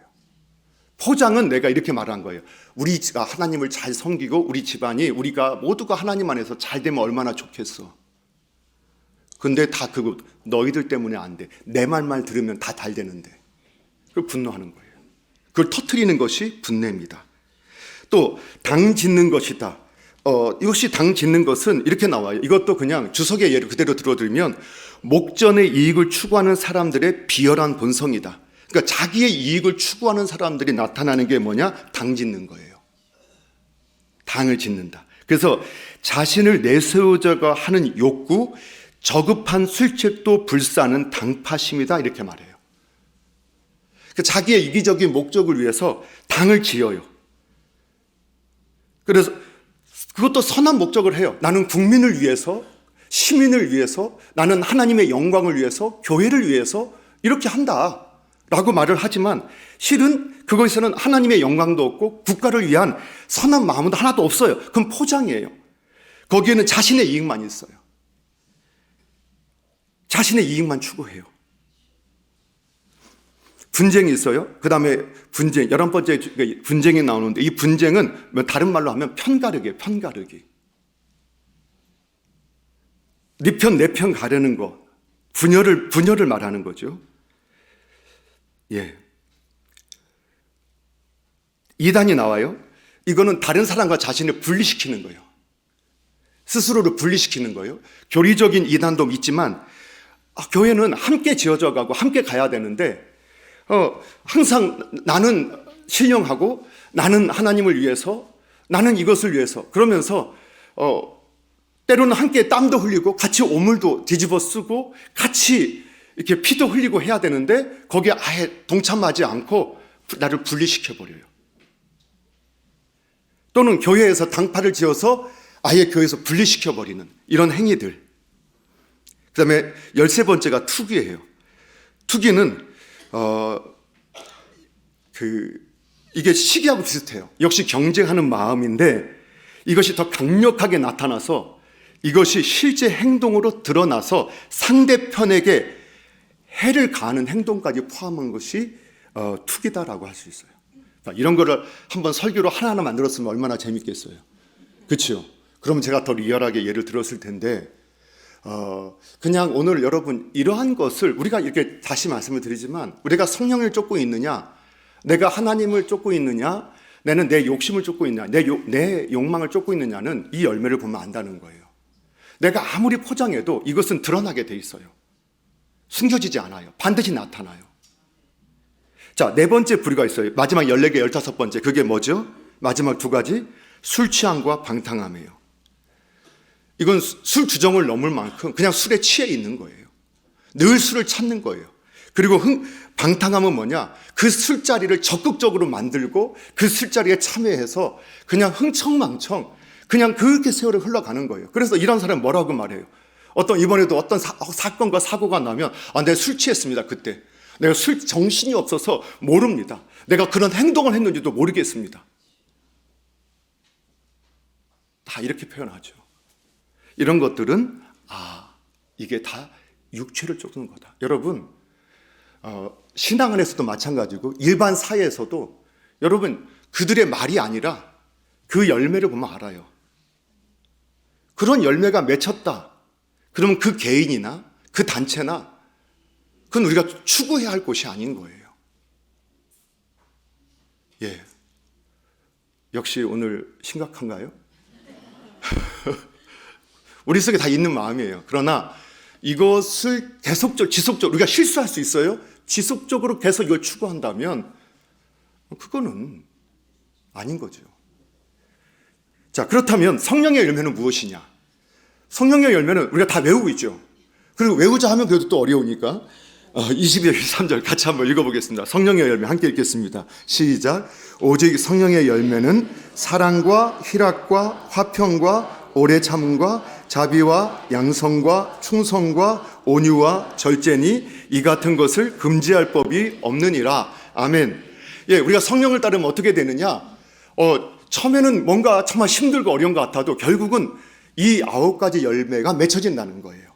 포장은 내가 이렇게 말한 거예요. 우리가 하나님을 잘 섬기고 우리 집안이, 우리가 모두가 하나님 안에서 잘 되면 얼마나 좋겠어. 근데 다 그거 너희들 때문에 안 돼. 내 말만 들으면 다 잘 되는데. 그걸 분노하는 거예요. 그걸 터뜨리는 것이 분노입니다. 또 당 짓는 것이다. 이것이 당 짓는 것은 이렇게 나와요. 이것도 그냥 주석의 예를 그대로 들어드리면 목전의 이익을 추구하는 사람들의 비열한 본성이다. 그러니까 자기의 이익을 추구하는 사람들이 나타나는 게 뭐냐? 당 짓는 거예요. 당을 짓는다. 그래서 자신을 내세우자가 하는 욕구, 저급한 술책도 불사는 당파심이다 이렇게 말해요. 자기의 이기적인 목적을 위해서 당을 지어요. 그래서 그것도 선한 목적을 해요. 나는 국민을 위해서, 시민을 위해서, 나는 하나님의 영광을 위해서, 교회를 위해서 이렇게 한다라고 말을 하지만 실은 그것에서는 하나님의 영광도 없고 국가를 위한 선한 마음도 하나도 없어요. 그건 포장이에요. 거기에는 자신의 이익만 있어요. 자신의 이익만 추구해요. 분쟁이 있어요. 그 다음에 분쟁, 11번째 분쟁이 나오는데 이 분쟁은 다른 말로 하면 편가르기예요. 편가르기. 네 편, 내 편 가르는 거. 분열을 말하는 거죠. 예. 이단이 나와요. 이거는 다른 사람과 자신을 분리시키는 거예요. 스스로를 분리시키는 거예요. 교리적인 이단도 있지만 교회는 함께 지어져 가고 함께 가야 되는데 항상 나는 신령하고 나는 하나님을 위해서 나는 이것을 위해서 그러면서 때로는 함께 땀도 흘리고 같이 오물도 뒤집어 쓰고 같이 이렇게 피도 흘리고 해야 되는데 거기에 아예 동참하지 않고 나를 분리시켜버려요. 또는 교회에서 당파를 지어서 아예 교회에서 분리시켜버리는 이런 행위들. 그 다음에 13번째가 투기예요. 투기는 이게 시기하고 비슷해요. 역시 경쟁하는 마음인데 이것이 더 강력하게 나타나서 이것이 실제 행동으로 드러나서 상대편에게 해를 가하는 행동까지 포함한 것이 투기다라고 할 수 있어요. 이런 거를 한번 설교로 하나하나 만들었으면 얼마나 재밌겠어요. 그렇죠? 그러면 제가 더 리얼하게 예를 들었을 텐데 그냥 오늘 여러분 이러한 것을 우리가 이렇게 다시 말씀을 드리지만 우리가 성령을 쫓고 있느냐, 내가 하나님을 쫓고 있느냐, 나는 내 욕심을 쫓고 있느냐, 내 욕망을 쫓고 있느냐는 이 열매를 보면 안다는 거예요. 내가 아무리 포장해도 이것은 드러나게 돼 있어요. 숨겨지지 않아요. 반드시 나타나요. 자, 네 번째 부류가 있어요. 마지막 14개, 15번째. 그게 뭐죠? 마지막 두 가지. 술 취함과 방탕함이에요. 이건 술 주정을 넘을 만큼 그냥 술에 취해 있는 거예요. 늘 술을 찾는 거예요. 그리고 방탕함은 뭐냐? 그 술자리를 적극적으로 만들고 그 술자리에 참여해서 그냥 흥청망청 그냥 그렇게 세월이 흘러가는 거예요. 그래서 이런 사람은 뭐라고 말해요? 이번에도 어떤 사건과 사고가 나면 내가 술 취했습니다. 그때. 내가 정신이 없어서 모릅니다. 내가 그런 행동을 했는지도 모르겠습니다. 다 이렇게 표현하죠. 이런 것들은 이게 다 육체를 쫓는 거다. 여러분 신앙 안에서도 마찬가지고 일반 사회에서도 여러분 그들의 말이 아니라 그 열매를 보면 알아요. 그런 열매가 맺혔다. 그러면 그 개인이나 그 단체나 그건 우리가 추구해야 할 것이 아닌 거예요. 예. 역시 오늘 심각한가요? 우리 속에 다 있는 마음이에요. 그러나 이것을 지속적으로 우리가 실수할 수 있어요. 지속적으로 계속 이걸 추구한다면 그거는 아닌 거죠. 자, 그렇다면 성령의 열매는 무엇이냐? 성령의 열매는 우리가 다 외우고 있죠. 그리고 외우자 하면 그래도 또 어려우니까 22절, 23절 같이 한번 읽어보겠습니다. 성령의 열매 함께 읽겠습니다. 시작. 오직 성령의 열매는 사랑과 희락과 화평과 오래 참음과 자비와 양성과 충성과 온유와 절제니 이 같은 것을 금지할 법이 없느니라. 아멘. 예, 우리가 성령을 따르면 어떻게 되느냐? 처음에는 뭔가 정말 힘들고 어려운 것 같아도 결국은 이 9가지 열매가 맺혀진다는 거예요.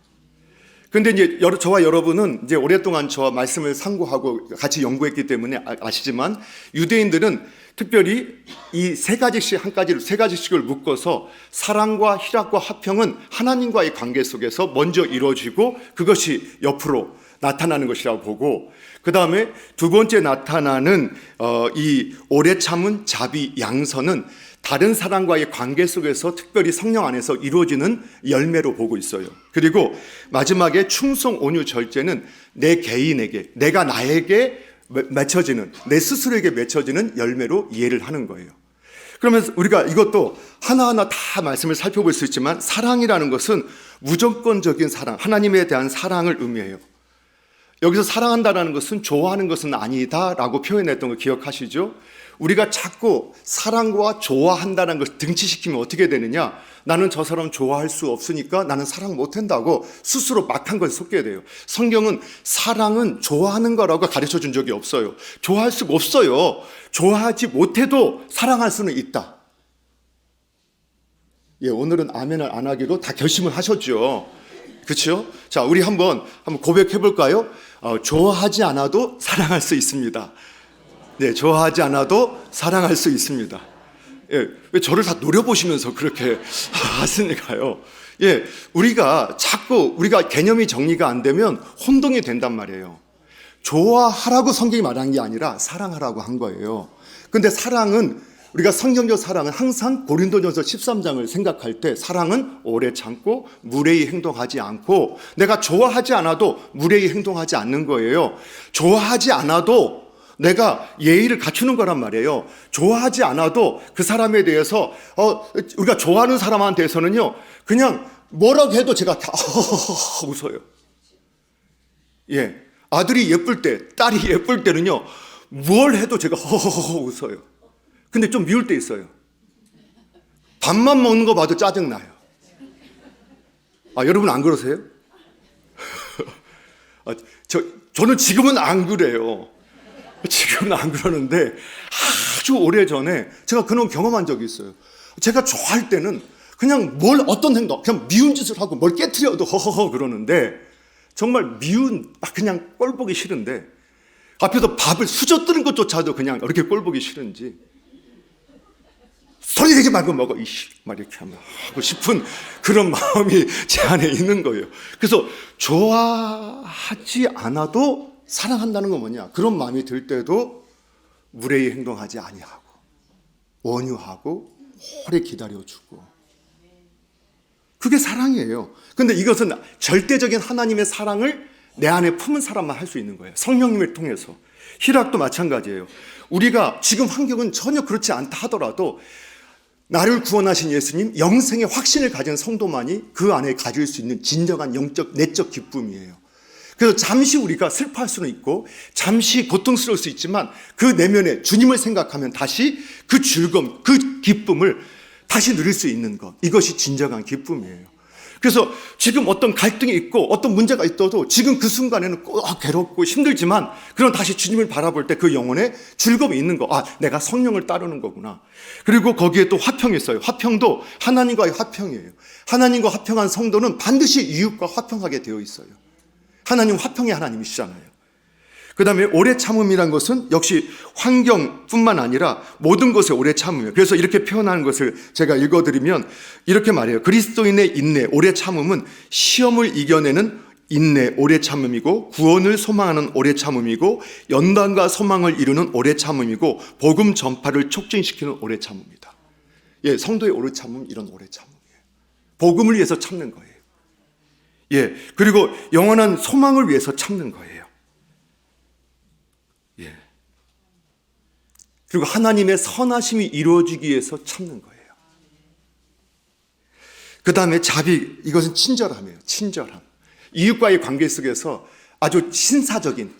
근데 이제 저와 여러분은 이제 오랫동안 저와 말씀을 상고하고 같이 연구했기 때문에 아시지만 유대인들은 특별히 이 세 가지씩을 묶어서 사랑과 희락과 화평은 하나님과의 관계 속에서 먼저 이루어지고 그것이 옆으로 나타나는 것이라고 보고 그 다음에 두 번째 나타나는 이 오래 참은 자비 양선은 다른 사람과의 관계 속에서 특별히 성령 안에서 이루어지는 열매로 보고 있어요. 그리고 마지막에 충성, 온유, 절제는 내 개인에게, 내가 나에게 맺혀지는, 내 스스로에게 맺혀지는 열매로 이해를 하는 거예요. 그러면서 우리가 이것도 하나하나 다 말씀을 살펴볼 수 있지만 사랑이라는 것은 무조건적인 사랑, 하나님에 대한 사랑을 의미해요. 여기서 사랑한다라는 것은 좋아하는 것은 아니다라고 표현했던 거 기억하시죠? 우리가 자꾸 사랑과 좋아한다는 것을 등치시키면 어떻게 되느냐? 나는 저 사람 좋아할 수 없으니까 나는 사랑 못한다고 스스로 막한 것에 속게 돼요. 성경은 사랑은 좋아하는 거라고 가르쳐 준 적이 없어요. 좋아할 수가 없어요. 좋아하지 못해도 사랑할 수는 있다. 예, 오늘은 아멘을 안 하기로 다 결심을 하셨죠. 그렇죠? 자, 우리 한번 고백해 볼까요? 좋아하지 않아도 사랑할 수 있습니다. 네, 좋아하지 않아도 사랑할 수 있습니다. 예, 왜 저를 다 노려보시면서 그렇게 하시니까요? 예, 우리가 개념이 정리가 안 되면 혼동이 된단 말이에요. 좋아하라고 성경이 말한 게 아니라 사랑하라고 한 거예요. 근데 사랑은, 우리가 성경적 사랑은 항상 고린도전서 13장을 생각할 때 사랑은 오래 참고 무례히 행동하지 않고, 내가 좋아하지 않아도 무례히 행동하지 않는 거예요. 좋아하지 않아도 내가 예의를 갖추는 거란 말이에요. 좋아하지 않아도 그 사람에 대해서 우리가 좋아하는 사람한테서는요, 그냥 뭐라고 해도 제가 다 웃어요. 예, 아들이 예쁠 때, 딸이 예쁠 때는요, 뭘 해도 제가 웃어요. 근데 좀 미울 때 있어요. 밥만 먹는 거 봐도 짜증나요. 여러분 안 그러세요? 저는 지금은 안 그래요. 지금은 안 그러는데 아주 오래전에 제가 그런 경험한 적이 있어요. 제가 좋아할 때는 그냥 어떤 행동, 그냥 미운 짓을 하고 뭘 깨트려도 허허허 그러는데, 정말 그냥 꼴 보기 싫은데, 앞에서 밥을 수저뜨는 것조차도 그냥 이렇게 꼴 보기 싫은지, 소리 내지 말고 먹어, 막 이렇게 하고 싶은 그런 마음이 제 안에 있는 거예요. 그래서 좋아하지 않아도 사랑한다는 건 뭐냐? 그런 마음이 들 때도 무례히 행동하지 아니하고 온유하고 오래 기다려주고, 그게 사랑이에요. 근데 이것은 절대적인 하나님의 사랑을 내 안에 품은 사람만 할 수 있는 거예요. 성령님을 통해서. 희락도 마찬가지예요. 우리가 지금 환경은 전혀 그렇지 않다 하더라도 나를 구원하신 예수님, 영생의 확신을 가진 성도만이 그 안에 가질 수 있는 진정한 영적, 내적 기쁨이에요. 그래서 잠시 우리가 슬퍼할 수는 있고 잠시 고통스러울 수 있지만 그 내면에 주님을 생각하면 다시 그 즐거움, 그 기쁨을 다시 누릴 수 있는 것, 이것이 진정한 기쁨이에요. 그래서 지금 어떤 갈등이 있고 어떤 문제가 있어도 지금 그 순간에는 꼭 괴롭고 힘들지만, 그럼 다시 주님을 바라볼 때 그 영혼에 즐거움이 있는 거, 내가 성령을 따르는 거구나. 그리고 거기에 또 화평이 있어요. 화평도 하나님과의 화평이에요. 하나님과 화평한 성도는 반드시 이웃과 화평하게 되어 있어요. 하나님 화평의 하나님이시잖아요. 그 다음에 오래 참음이란 것은 역시 환경뿐만 아니라 모든 것에 오래 참음이에요. 그래서 이렇게 표현하는 것을 제가 읽어드리면 이렇게 말해요. 그리스도인의 인내, 오래 참음은 시험을 이겨내는 인내, 오래 참음이고, 구원을 소망하는 오래 참음이고, 연단과 소망을 이루는 오래 참음이고, 복음 전파를 촉진시키는 오래 참음이다. 예, 성도의 오래 참음, 이런 오래 참음이에요. 복음을 위해서 참는 거예요. 예, 그리고 영원한 소망을 위해서 참는 거예요. 예. 그리고 하나님의 선하심이 이루어지기 위해서 참는 거예요. 그 다음에 자비, 이것은 친절함이에요. 친절함. 이웃과의 관계 속에서 아주 신사적인,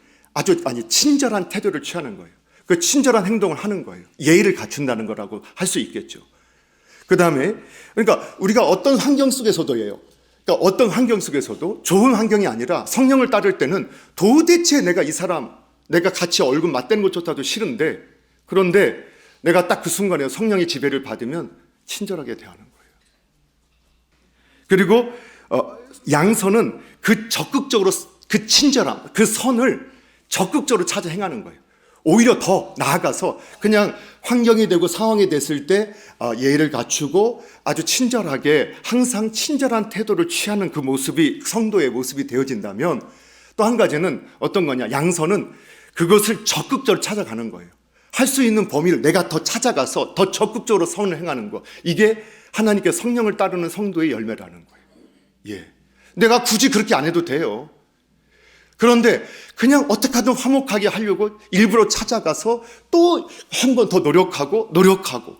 친절한 태도를 취하는 거예요. 그 친절한 행동을 하는 거예요. 예의를 갖춘다는 거라고 할 수 있겠죠. 그 다음에, 그러니까 우리가 어떤 환경 속에서도예요. 그러니까 어떤 환경 속에서도 좋은 환경이 아니라 성령을 따를 때는 도대체 내가 이 사람, 내가 같이 얼굴 맞대는 것조차도 싫은데, 그런데 내가 딱 그 순간에 성령의 지배를 받으면 친절하게 대하는 거예요. 그리고 양선은 적극적으로 그 친절함, 그 선을 적극적으로 찾아 행하는 거예요. 오히려 더 나아가서 그냥 환경이 되고 상황이 됐을 때 예의를 갖추고 아주 친절하게 항상 친절한 태도를 취하는 그 모습이 성도의 모습이 되어진다면, 또 한 가지는 어떤 거냐, 양선은 그것을 적극적으로 찾아가는 거예요. 할 수 있는 범위를 내가 더 찾아가서 더 적극적으로 선을 행하는 거, 이게 하나님께 성령을 따르는 성도의 열매라는 거예요. 예, 내가 굳이 그렇게 안 해도 돼요. 그런데 그냥 어떻게 하든 화목하게 하려고 일부러 찾아가서 또 한 번 더 노력하고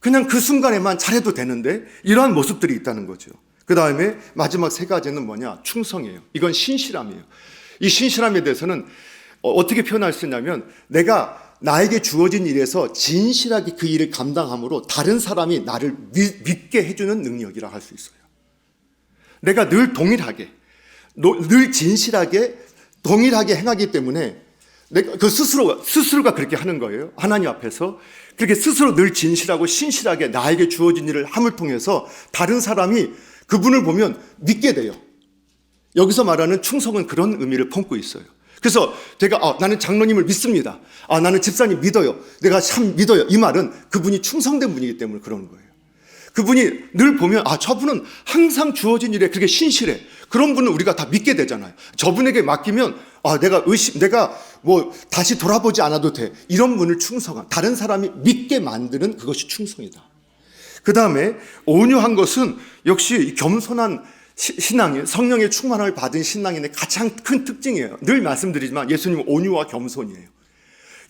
그냥 그 순간에만 잘해도 되는데 이러한 모습들이 있다는 거죠. 그 다음에 마지막 세 가지는 뭐냐? 충성이에요. 이건 신실함이에요. 이 신실함에 대해서는 어떻게 표현할 수 있냐면 내가 나에게 주어진 일에서 진실하게 그 일을 감당함으로 다른 사람이 나를 믿게 해주는 능력이라 할 수 있어요. 내가 늘 동일하게, 늘 진실하게, 동일하게 행하기 때문에 내가 그 스스로가 그렇게 하는 거예요. 하나님 앞에서 그렇게 스스로 늘 진실하고 신실하게 나에게 주어진 일을 함을 통해서 다른 사람이 그분을 보면 믿게 돼요. 여기서 말하는 충성은 그런 의미를 품고 있어요. 그래서 제가 나는 장로님을 믿습니다. 나는 집사님 믿어요. 내가 참 믿어요. 이 말은 그분이 충성된 분이기 때문에 그러는 거예요. 그분이 늘 보면 저분은 항상 주어진 일에 그렇게 신실해. 그런 분은 우리가 다 믿게 되잖아요. 저분에게 맡기면 내가 뭐 다시 돌아보지 않아도 돼. 이런 분을 충성한, 다른 사람이 믿게 만드는 그것이 충성이다. 그 다음에 온유한 것은 역시 겸손한 신앙이, 성령의 충만함을 받은 신앙인의 가장 큰 특징이에요. 늘 말씀드리지만 예수님은 온유와 겸손이에요.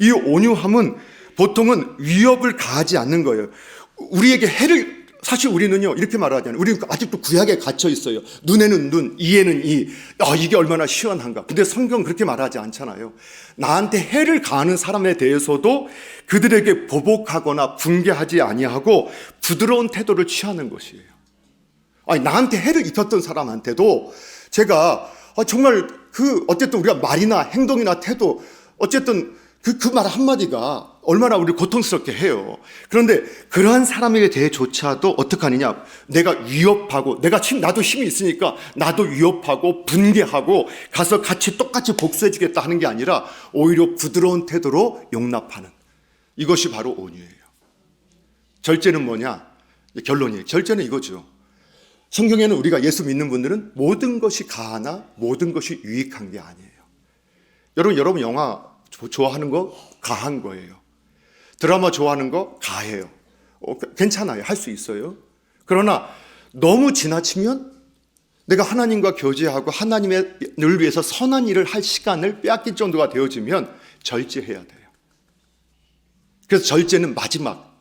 이 온유함은 보통은 위협을 가하지 않는 거예요. 우리에게 해를, 사실 우리는요 이렇게 말하잖아요. 우리는 아직도 구약에 갇혀 있어요. 눈에는 눈, 이에는 이. 이게 얼마나 시원한가. 근데 성경은 그렇게 말하지 않잖아요. 나한테 해를 가하는 사람에 대해서도 그들에게 보복하거나 분개하지 아니하고 부드러운 태도를 취하는 것이에요. 나한테 해를 입혔던 사람한테도 제가 정말 어쨌든 우리가 말이나 행동이나 태도, 어쨌든 그 말 한마디가 얼마나 우리를 고통스럽게 해요. 그런데 그러한 사람에게 대해조차도 어떻게 하느냐? 내가 위협하고, 나도 힘이 있으니까 나도 위협하고 분개하고 가서 같이 똑같이 복수해주겠다 하는 게 아니라 오히려 부드러운 태도로 용납하는, 이것이 바로 온유예요. 절제는 뭐냐? 결론이에요. 절제는 이거죠. 성경에는 우리가 예수 믿는 분들은 모든 것이 가하나 모든 것이 유익한 게 아니에요. 여러분 영화 좋아하는 거 가한 거예요. 드라마 좋아하는 거 가해요. 괜찮아요. 할 수 있어요. 그러나 너무 지나치면 내가 하나님과 교제하고 하나님을 위해서 선한 일을 할 시간을 빼앗길 정도가 되어지면 절제해야 돼요. 그래서 절제는 마지막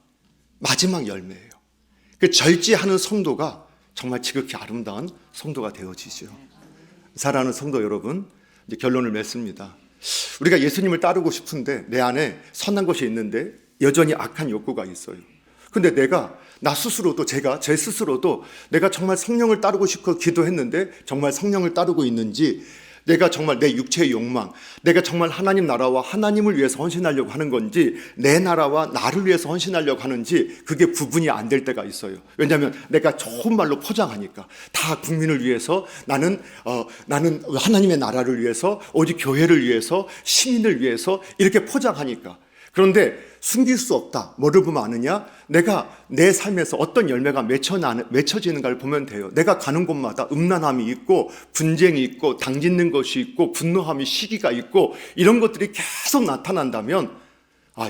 열매예요. 그 절제하는 성도가 정말 지극히 아름다운 성도가 되어지죠. 사랑하는 성도 여러분, 이제 결론을 맺습니다. 우리가 예수님을 따르고 싶은데 내 안에 선한 것이 있는데 여전히 악한 욕구가 있어요. 근데 나 스스로도, 제 스스로도 내가 정말 성령을 따르고 싶어 기도했는데 정말 성령을 따르고 있는지, 내가 정말 내 육체의 욕망, 내가 정말 하나님 나라와 하나님을 위해서 헌신하려고 하는 건지, 내 나라와 나를 위해서 헌신하려고 하는지 그게 구분이 안 될 때가 있어요. 왜냐하면 내가 좋은 말로 포장하니까 다 국민을 위해서, 나는 하나님의 나라를 위해서, 오직 교회를 위해서, 시민을 위해서 이렇게 포장하니까. 그런데 숨길 수 없다. 뭐를 보면 아느냐? 내가 내 삶에서 어떤 열매가 맺혀지는가를 보면 돼요. 내가 가는 곳마다 음란함이 있고 분쟁이 있고 당짓는 것이 있고 분노함이, 시기가 있고 이런 것들이 계속 나타난다면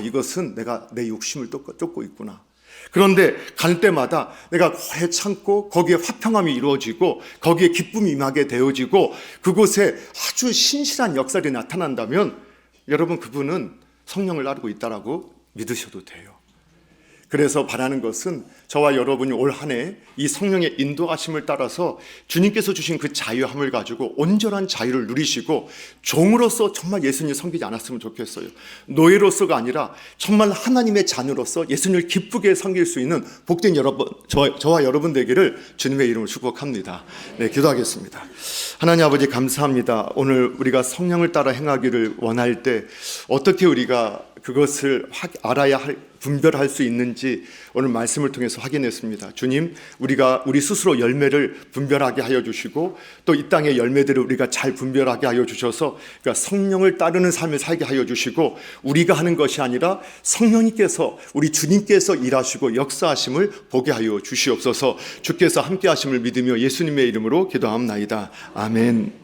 이것은 내가 내 욕심을 쫓고 있구나. 그런데 갈 때마다 내가 오래 참고 거기에 화평함이 이루어지고 거기에 기쁨이 임하게 되어지고 그곳에 아주 신실한 역사가 나타난다면 여러분, 그분은 성령을 따르고 있다라고 믿으셔도 돼요. 그래서 바라는 것은 저와 여러분이 올 한 해 이 성령의 인도하심을 따라서 주님께서 주신 그 자유함을 가지고 온전한 자유를 누리시고 종으로서 정말 예수님을 섬기지 않았으면 좋겠어요. 노예로서가 아니라 정말 하나님의 자녀로서 예수님을 기쁘게 섬길 수 있는 복된 여러분, 저와 여러분 되기를 주님의 이름으로 축복합니다. 네, 기도하겠습니다. 하나님 아버지, 감사합니다. 오늘 우리가 성령을 따라 행하기를 원할 때 어떻게 우리가 그것을 분별할 수 있는지 오늘 말씀을 통해서 확인했습니다. 주님, 우리 스스로 열매를 분별하게 하여 주시고 또 이 땅의 열매들을 우리가 잘 분별하게 하여 주셔서 그러니까 성령을 따르는 삶을 살게 하여 주시고 우리가 하는 것이 아니라 성령님께서, 우리 주님께서 일하시고 역사하심을 보게 하여 주시옵소서. 주께서 함께 하심을 믿으며 예수님의 이름으로 기도합나이다. 아멘.